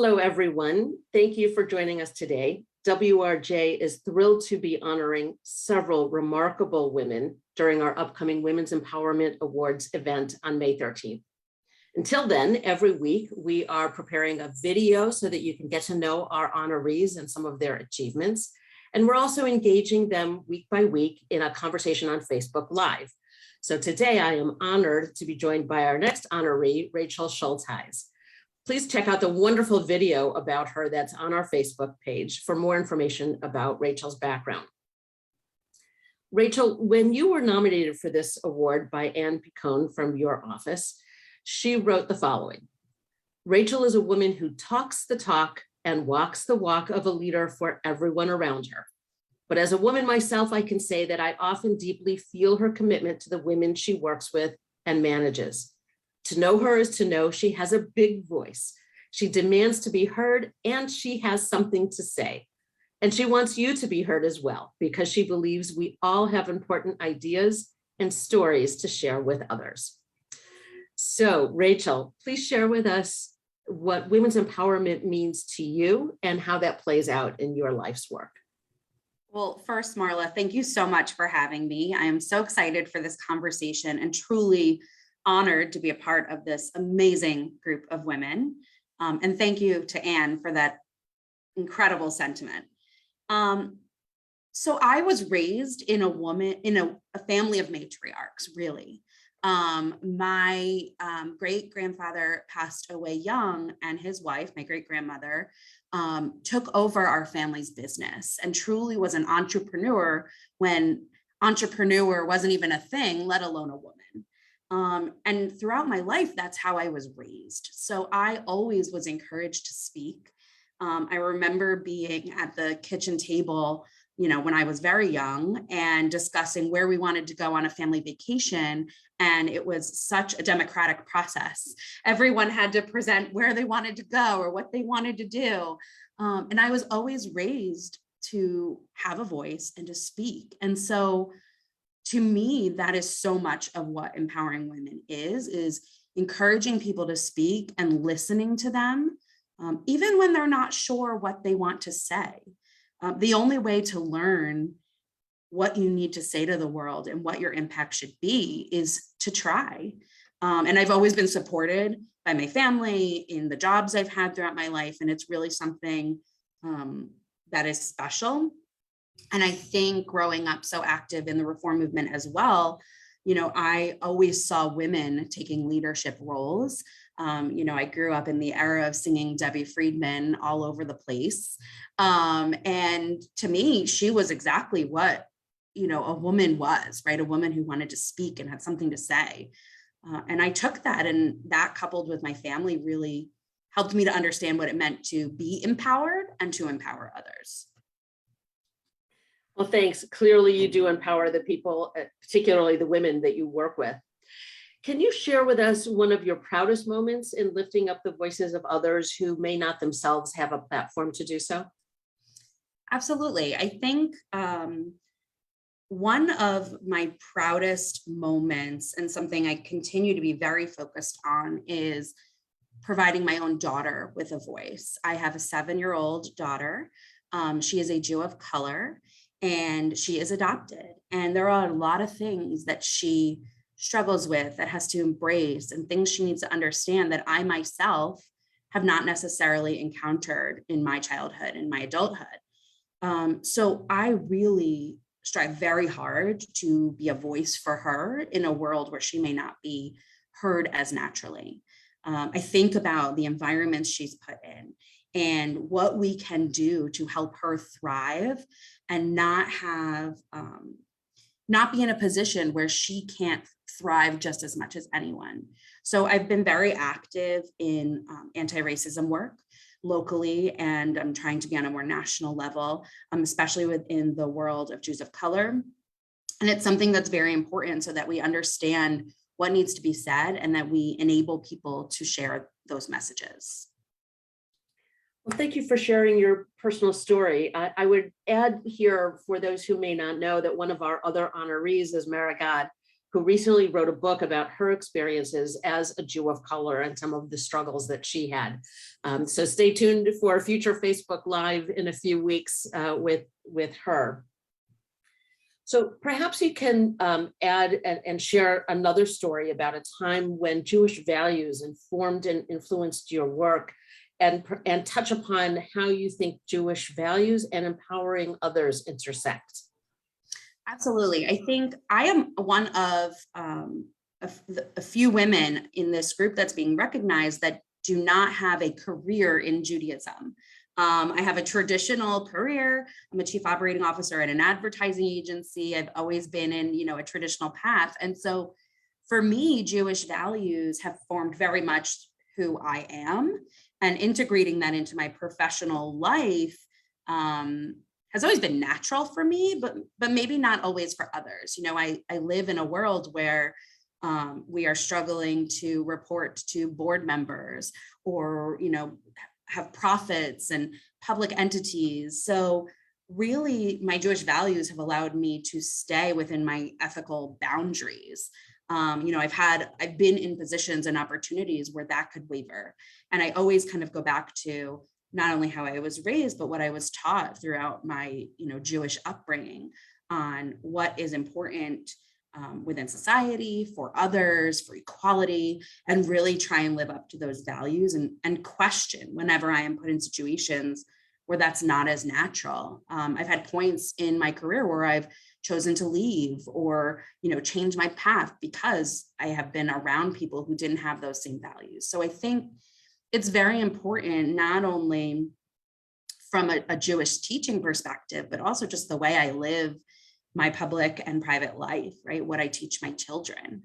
Hello, everyone. Thank you for joining us today. WRJ is thrilled to be honoring several remarkable women during our upcoming Women's Empowerment Awards event on May 13th. Until then, every week we are preparing a video so that you can get to know our honorees and some of their achievements. And we're also engaging them week by week in a conversation on Facebook Live. So today I am honored to be joined by our next honoree, Rachel Schulties. Please check out the wonderful video about her that's on our Facebook page for more information about Rachel's background. Rachel, when you were nominated for this award by Anne Picone from your office, she wrote the following: Rachel is a woman who talks the talk and walks the walk of a leader for everyone around her. But as a woman myself, I can say that I often deeply feel her commitment to the women she works with and manages. To know her is to know she has a big voice. She demands to be heard, and she has something to say. And she wants you to be heard as well, because she believes we all have important ideas and stories to share with others. So, Rachel, please share with us what women's empowerment means to you and how that plays out in your life's work. Well, first, Marla, thank you so much for having me. I am so excited for this conversation and truly honored to be a part of this amazing group of women. And thank you to Anne for that incredible sentiment. So I was raised in a family of matriarchs, really. My great-grandfather passed away young, and his wife, my great-grandmother, took over our family's business and truly was an entrepreneur when entrepreneur wasn't even a thing, let alone a woman. And throughout my life, that's how I was raised. So I always was encouraged to speak. I remember being at the kitchen table, when I was very young and discussing where we wanted to go on a family vacation. And it was such a democratic process. Everyone had to present where they wanted to go or what they wanted to do. And I was always raised to have a voice and to speak. And so to me, that is so much of what empowering women is encouraging people to speak and listening to them, even when they're not sure what they want to say. The only way to learn what you need to say to the world and what your impact should be is to try. And I've always been supported by my family in the jobs I've had throughout my life. And it's really something that is special. And I think growing up so active in the reform movement as well, I always saw women taking leadership roles. I grew up in the era of singing Debbie Friedman all over the place. And to me, she was exactly what, a woman was, right? A woman who wanted to speak and had something to say. And I took that, and that coupled with my family really helped me to understand what it meant to be empowered and to empower others. Well, thanks. Clearly, you do empower the people, particularly the women that you work with. Can you share with us one of your proudest moments in lifting up the voices of others who may not themselves have a platform to do so? Absolutely. I think one of my proudest moments and something I continue to be very focused on is providing my own daughter with a voice. I have a 7-year-old daughter. She is a Jew of color, and she is adopted. And there are a lot of things that she struggles with, that has to embrace, and things she needs to understand that I myself have not necessarily encountered in my childhood and my adulthood. So I really strive very hard to be a voice for her in a world where she may not be heard as naturally. I think about the environments she's put in and what we can do to help her thrive and not be in a position where she can't thrive just as much as anyone. So I've been very active in anti-racism work locally, and I'm trying to be on a more national level, especially within the world of Jews of color. And it's something that's very important so that we understand what needs to be said and that we enable people to share those messages. Well, thank you for sharing your personal story. I would add here, for those who may not know, that one of our other honorees is Marigad, who recently wrote a book about her experiences as a Jew of color and some of the struggles that she had. So stay tuned for a future Facebook Live in a few weeks with her. So perhaps you can add and share another story about a time when Jewish values informed and influenced your work, and touch upon how you think Jewish values and empowering others intersect. Absolutely. I think I am one of a few women in this group that's being recognized that do not have a career in Judaism. I have a traditional career. I'm a chief operating officer at an advertising agency. I've always been in, a traditional path. And so for me, Jewish values have formed very much who I am, and integrating that into my professional life has always been natural for me, but maybe not always for others. I live in a world where we are struggling to report to board members, or, have profits and public entities. So really, my Jewish values have allowed me to stay within my ethical boundaries. I've been in positions and opportunities where that could waver. And I always kind of go back to not only how I was raised, but what I was taught throughout my, Jewish upbringing on what is important within society, for others, for equality, and really try and live up to those values, and question whenever I am put in situations where that's not as natural. I've had points in my career where I've chosen to leave or, change my path because I have been around people who didn't have those same values. So I think it's very important, not only from a Jewish teaching perspective, but also just the way I live my public and private life, right? What I teach my children.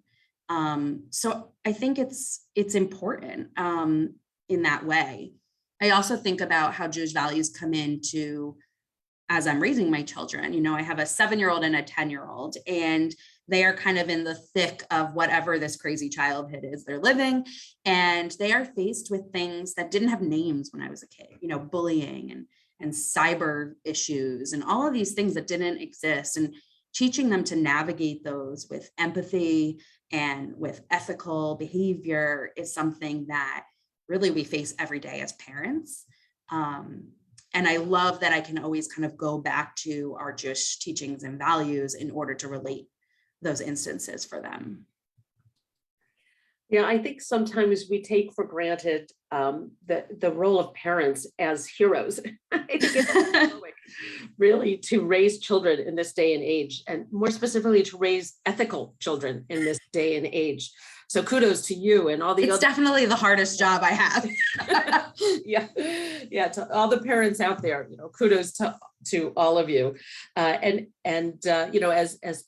So I think it's important in that way. I also think about how Jewish values come into as I'm raising my children. I have a 7-year-old and a 10-year-old, and they are kind of in the thick of whatever this crazy childhood is they're living. And they are faced with things that didn't have names when I was a kid, bullying and cyber issues and all of these things that didn't exist, and teaching them to navigate those with empathy and with ethical behavior is something that really we face every day as parents. And I love that I can always kind of go back to our Jewish teachings and values in order to relate those instances for them. Yeah, I think sometimes we take for granted the role of parents as heroes. I think it's heroic, really, to raise children in this day and age, and more specifically to raise ethical children in this day and age. So kudos to you and all the It's definitely the hardest job I have. Yeah, to all the parents out there, kudos to all of you. As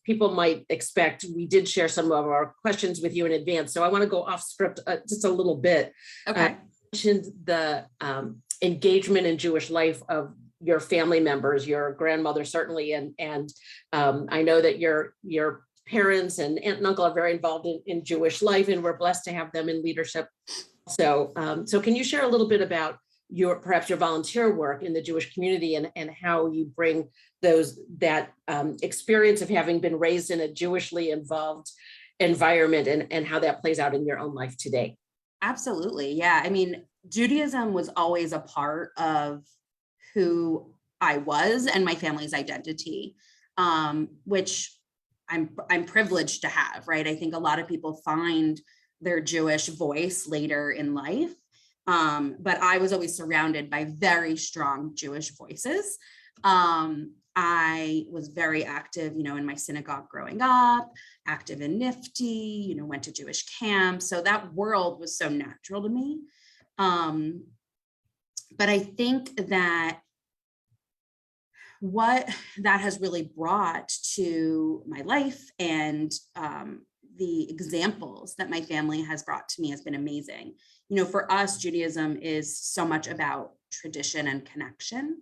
people might expect, we did share some of our questions with you in advance. So I want to go off script just a little bit. Okay. Mentioned the engagement in Jewish life of your family members, your grandmother certainly, and I know that your parents and aunt and uncle are very involved in Jewish life, and we're blessed to have them in leadership. So can you share a little bit about perhaps your volunteer work in the Jewish community, and how you bring that experience of having been raised in a Jewishly involved environment, and how that plays out in your own life today? Absolutely. Yeah. I mean, Judaism was always a part of who I was and my family's identity, which I'm privileged to have, right? I think a lot of people find their Jewish voice later in life. But I was always surrounded by very strong Jewish voices. I was very active, in my synagogue growing up, active in Nifty, went to Jewish camp. So that world was so natural to me. But I think that what that has really brought to my life, and the examples that my family has brought to me, has been amazing. For us, Judaism is so much about tradition and connection.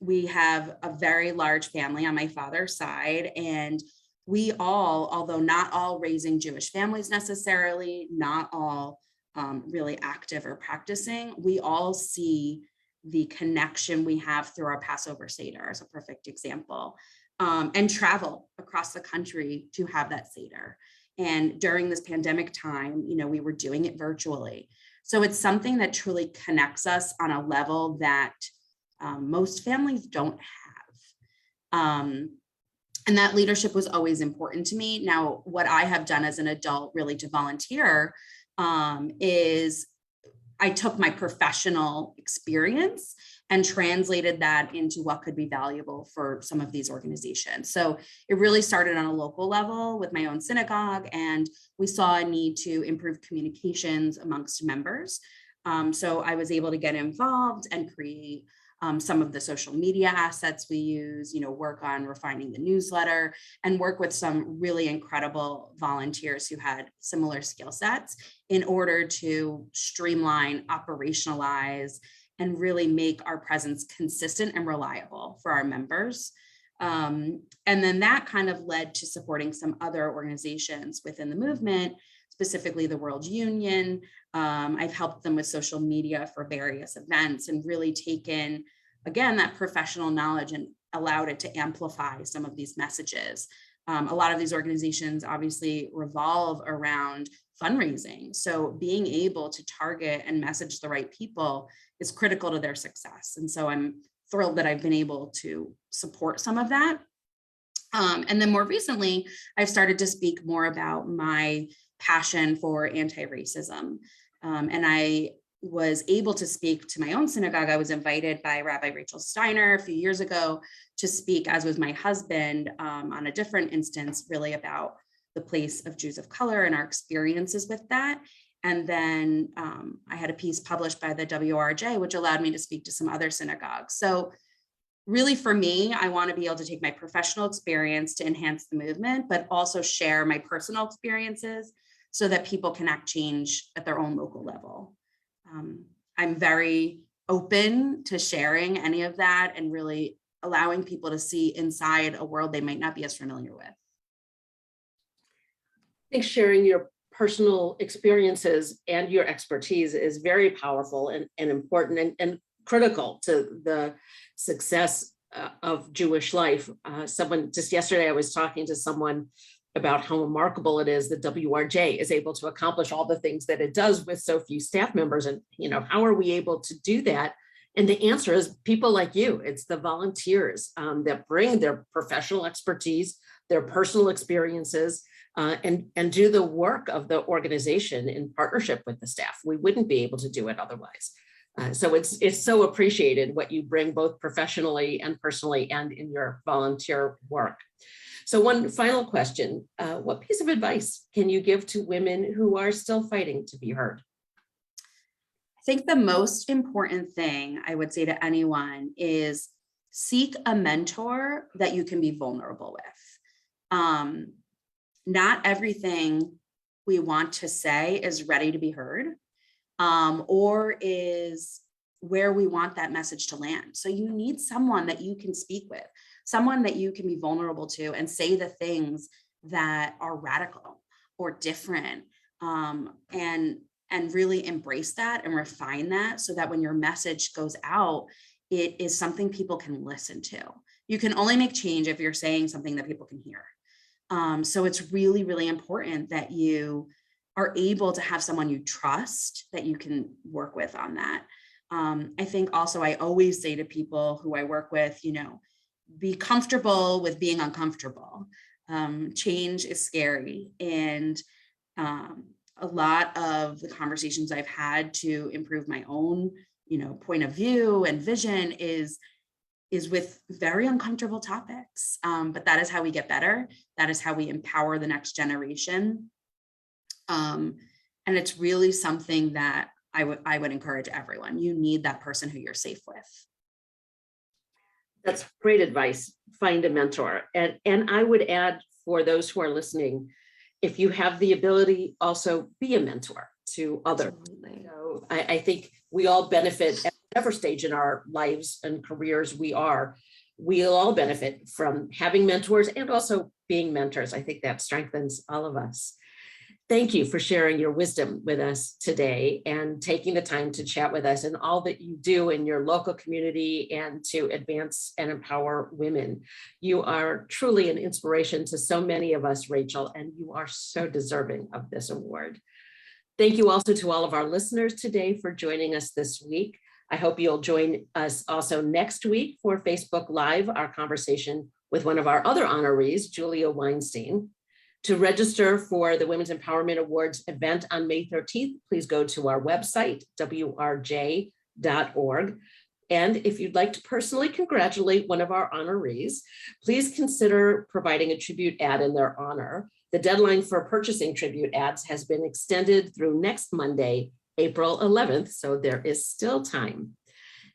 We have a very large family on my father's side, and we all, although not all raising Jewish families necessarily, not all really active or practicing, we all see the connection we have through our Passover Seder as a perfect example. and travel across the country to have that Seder. And during this pandemic time, we were doing it virtually. So it's something that truly connects us on a level that most families don't have. And that leadership was always important to me. Now, what I have done as an adult really to volunteer is I took my professional experience and translated that into what could be valuable for some of these organizations. So it really started on a local level with my own synagogue, and we saw a need to improve communications amongst members. So I was able to get involved and create some of the social media assets we use, work on refining the newsletter, and work with some really incredible volunteers who had similar skill sets in order to streamline, operationalize, and really make our presence consistent and reliable for our members. And then that kind of led to supporting some other organizations within the movement, specifically the World Union. I've helped them with social media for various events and really taken, again, that professional knowledge and allowed it to amplify some of these messages. A lot of these organizations obviously revolve around fundraising. So being able to target and message the right people is critical to their success. And so I'm thrilled that I've been able to support some of that. And then more recently, I've started to speak more about my passion for anti-racism. And I was able to speak to my own synagogue. I was invited by Rabbi Rachel Steiner a few years ago to speak, as was my husband, on a different instance, really about the place of Jews of color and our experiences with that. And then I had a piece published by the WRJ, which allowed me to speak to some other synagogues. So really for me, I want to be able to take my professional experience to enhance the movement, but also share my personal experiences so that people can act change at their own local level. I'm very open to sharing any of that and really allowing people to see inside a world they might not be as familiar with. I think sharing your personal experiences and your expertise is very powerful and important and critical to the success of Jewish life. Someone just yesterday, I was talking to someone about how remarkable it is that WRJ is able to accomplish all the things that it does with so few staff members. And, how are we able to do that? And the answer is people like you. It's the volunteers that bring their professional expertise, their personal experiences, and do the work of the organization in partnership with the staff. We wouldn't be able to do it otherwise. So it's so appreciated what you bring both professionally and personally and in your volunteer work. So one final question, what piece of advice can you give to women who are still fighting to be heard? I think the most important thing I would say to anyone is seek a mentor that you can be vulnerable with. Not everything we want to say is ready to be heard, or is where we want that message to land. So you need someone that you can speak with, someone that you can be vulnerable to and say the things that are radical or different, and really embrace that and refine that so that when your message goes out, it is something people can listen to. You can only make change if you're saying something that people can hear. So it's really, really important that you are able to have someone you trust that you can work with on that. I think also I always say to people who I work with, be comfortable with being uncomfortable. Change is scary. And a lot of the conversations I've had to improve my own, point of view and vision is with very uncomfortable topics. But that is how we get better. That is how we empower the next generation. And it's really something that I would encourage everyone. You need that person who you're safe with. That's great advice. Find a mentor. And I would add for those who are listening, if you have the ability, also be a mentor to others. So I think we all benefit at whatever stage in our lives and careers we'll all benefit from having mentors and also being mentors. I think that strengthens all of us. Thank you for sharing your wisdom with us today and taking the time to chat with us and all that you do in your local community and to advance and empower women. You are truly an inspiration to so many of us, Rachel, and you are so deserving of this award. Thank you also to all of our listeners today for joining us this week. I hope you'll join us also next week for Facebook Live, our conversation with one of our other honorees, Julia Weinstein. To register for the Women's Empowerment Awards event on May 13th, please go to our website, wrj.org. And if you'd like to personally congratulate one of our honorees, please consider providing a tribute ad in their honor. The deadline for purchasing tribute ads has been extended through next Monday, April 11th, so there is still time.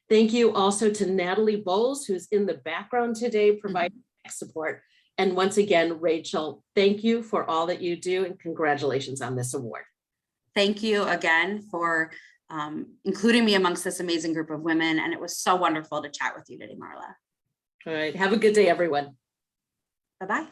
Thank you also to Natalie Bowles, who's in the background today, providing support. And once again, Rachel, thank you for all that you do and congratulations on this award. Thank you again for including me amongst this amazing group of women. And it was so wonderful to chat with you today, Marla. All right, have a good day, everyone. Bye-bye.